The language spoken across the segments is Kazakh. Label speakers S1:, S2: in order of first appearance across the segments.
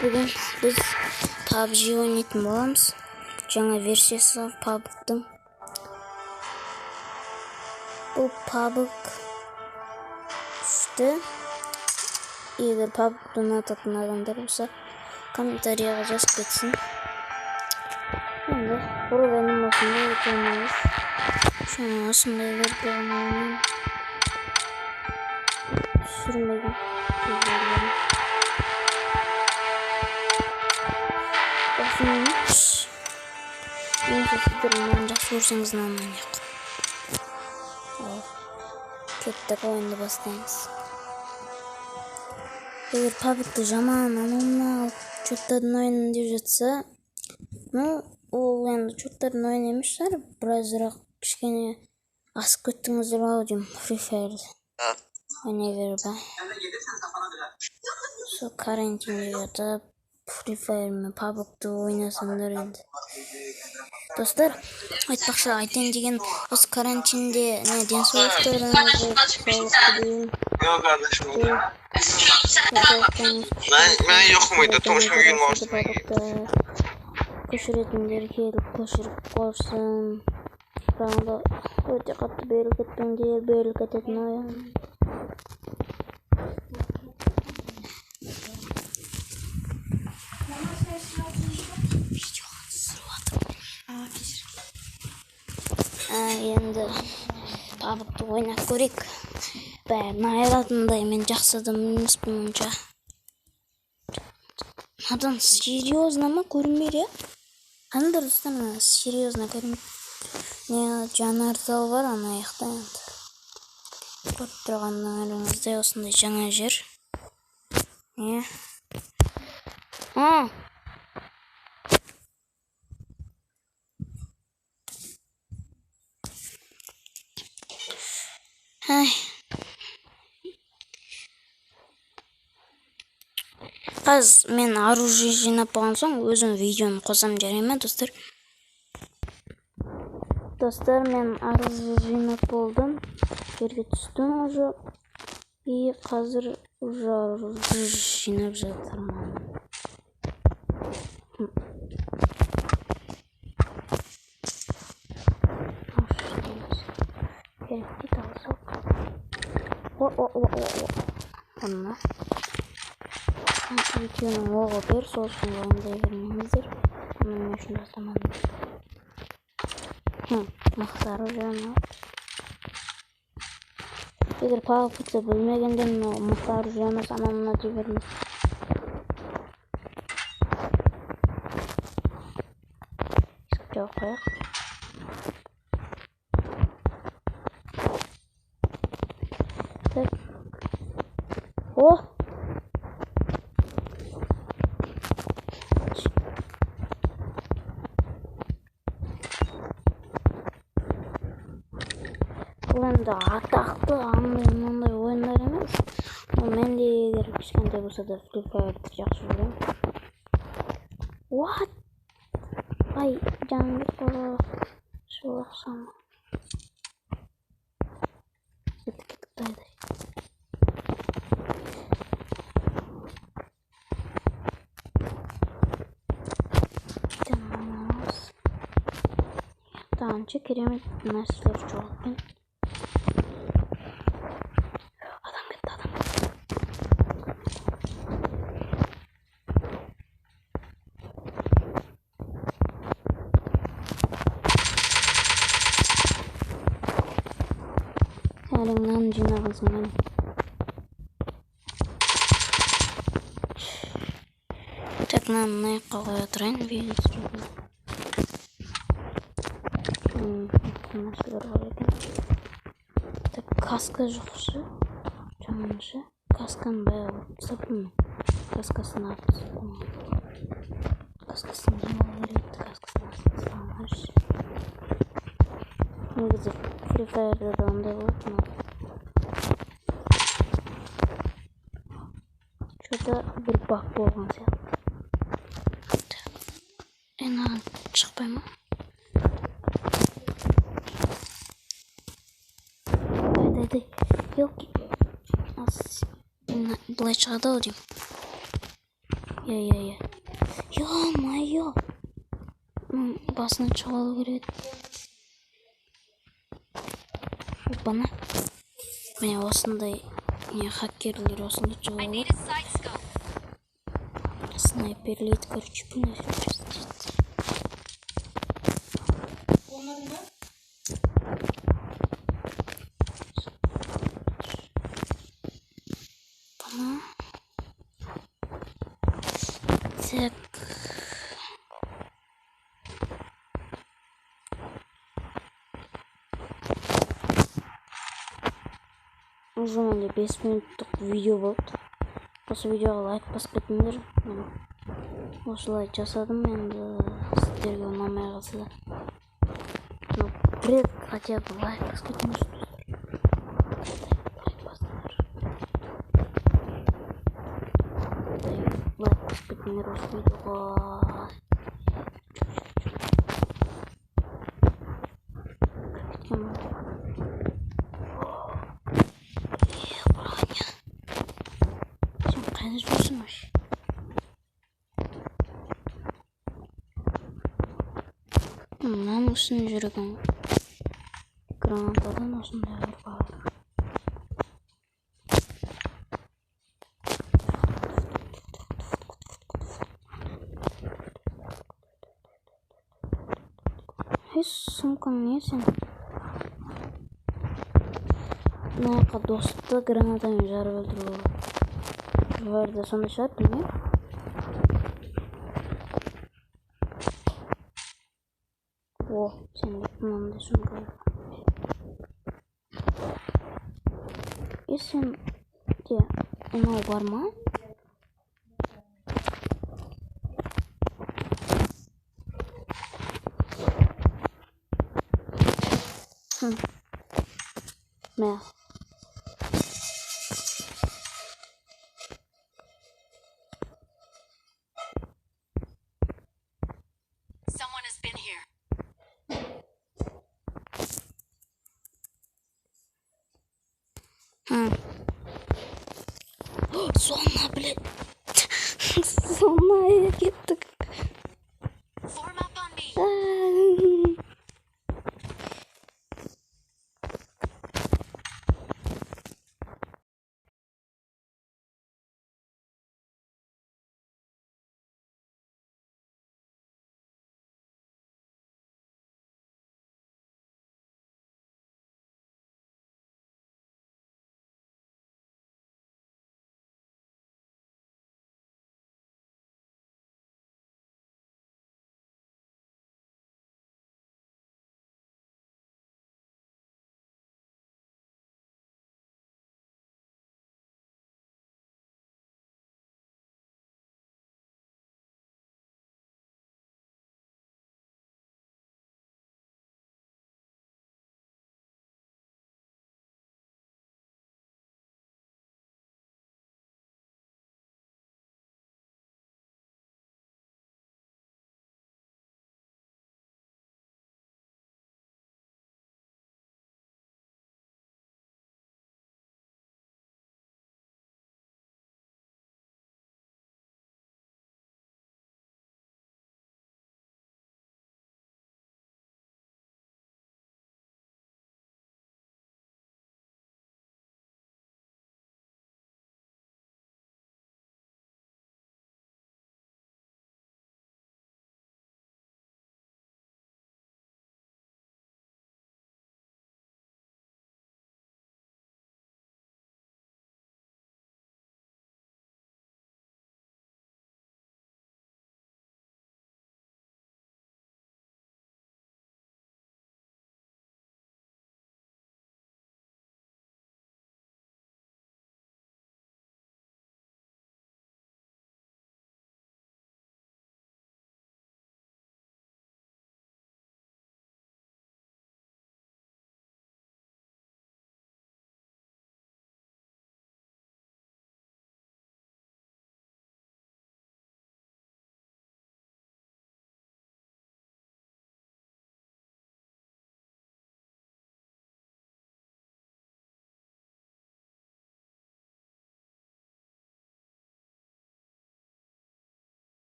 S1: Бүгін біз PUBG ойнайтын боламыз. Жаңа версиясы PUBG-тың. Бұл PUBG үшті. Егер PUBG-ды ұнататын адамдар болса, комментарияға жазып кетсін. Енді бұрын анимасында өтеміз. Шоны осындайларды ғана сүрмеген. Осынымыз. Несі сіздермен жақсы көрсеңіз нанайық. Кеттік ойынды бастаймыз. Егер PUBG-ды жаман анауына чоттардың ойынын деп жатса, ол енді чоттардың ойын емес шығар, біразырақ кішкене асып кеттіңіздер ау деймін Free Fire'ды. Ойнай беріп, сол карантинде жатып Free Fire мен PUBG-ды ойнасаңдар енді. Достар, айтпақшы айтайын деген осы карантинде денсаулықтарыңызға саулықты дейін.
S2: Yok kardeşim. Ben yokum muydu? Tomuşum gün olsun.
S1: Көшіретіндер келіп көшіріп қойсын. Жаңда өте қатты беріліп кетпеңдер, беріліп кететін аяғым. Енді PUBG-ды ойнап көрейік. Бәрін айыратындай мен жақсы адам емеспін мұнша. Надан серьезно ма көрінбейді, я? Қандай достар, серьезно көрінбейді. Не жанартау бар ана аяқта енді. Көріп тұрғандарыңыздай осындай жаңа жер. Не? Қазір мен оружие жинап болған соң өзім видеоны қосам, жарай ма, достар? Достар, мен оружие жинап болдым. Жерге түстім уже. И қазір уже оружие жинап жатырмын. Керекті алсақ. Онна. Екеуінің оғы бер, сосын ондай бермеңіздер. Оның үшін бастамадым. Мақтары жаңа. Егер PUBG-ды білмегендер мақтары жаңа саманына деп бермес. Ескіп жауып қояқ. Так. О! Енді атақты андай ойындар емес. Мен де егер кішкентай болса да Free Fire'ды жақсы көремін. What? Ай, жаным қора шуақсам. Кеттік дайдай. Танчы керемет нәрселер жоғалтпен. Әліңнен жинағансың мен. Так, нанын аяққа қоя тұрайын. Нәрселер бар екен. Так, каска жоқшы. Жаңыншы. Касканы бая сапым. Каскасын артып сапым. Каскасын жинау керекті. Каскасын артып салмаш. Негізі Free Fire'да да ондай болады. Что-то бір бақ болған сияқты. Енаған шықпай ма? Дай. Елки. Былай шығады ау деймін. Ya. Ё-моё. Басына шығып алу керек. Опана. Міне осындай хакерлер осында шығып алады. Снайперлейді, короче, бұл нәрсе істейді. Опана. Так. Уже менде 5 минуттық видео болды. Осы видеоға лайк басып кетіңдер. Осылай жасадым, енді сіздерге ұнамай қалса бір рет хотя бы лайк басып кетіңдер. Лайк басып кетіңдер осы видеоға. Қайда жүрсің вообще? Мынаның үстіне жүрген гранатадан осындайлар бар. Сумкаң не сен? Мына жаққа досты гранатамен жарып өлтіруге болады. Жоғарыда сондай шығар, білмеймін. О, сен мынандай сумка. Сенде мынау бар ма? Мә.
S3: Someone has been here.
S1: Sonuna, блядь. Sonuna gittik.
S3: Form up on me.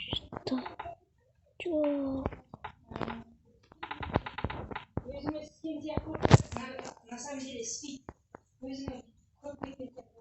S1: Что? Жоқ.
S4: Өзіме сізген сияқты на самом деле спит. Өзіме көп кеткен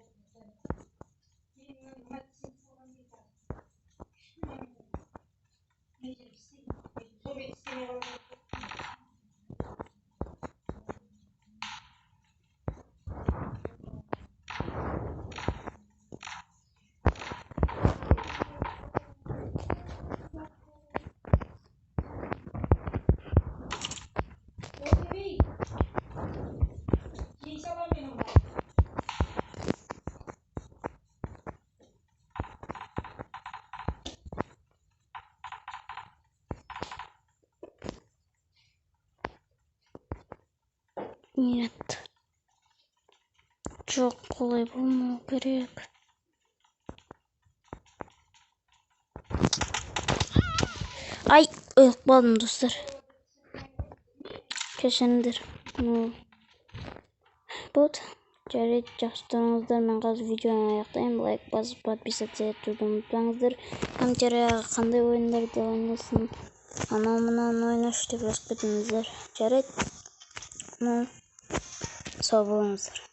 S1: Нет. Жоқ, олай болмау керек. Ай, өліп қалдым достар. Кешіріңдер. Вот. Жарайды, жақсы тұрыңыздар. Мен қазір видеоны аяқтаймын. Лайк басып, подписаться етуді ұмытпаңыздар. Камтерияға қандай ойындарды ойнасын. Анау-мынауын ойнаш деп жазып кетіңіздер. Жарайды. Сау болыңыздар.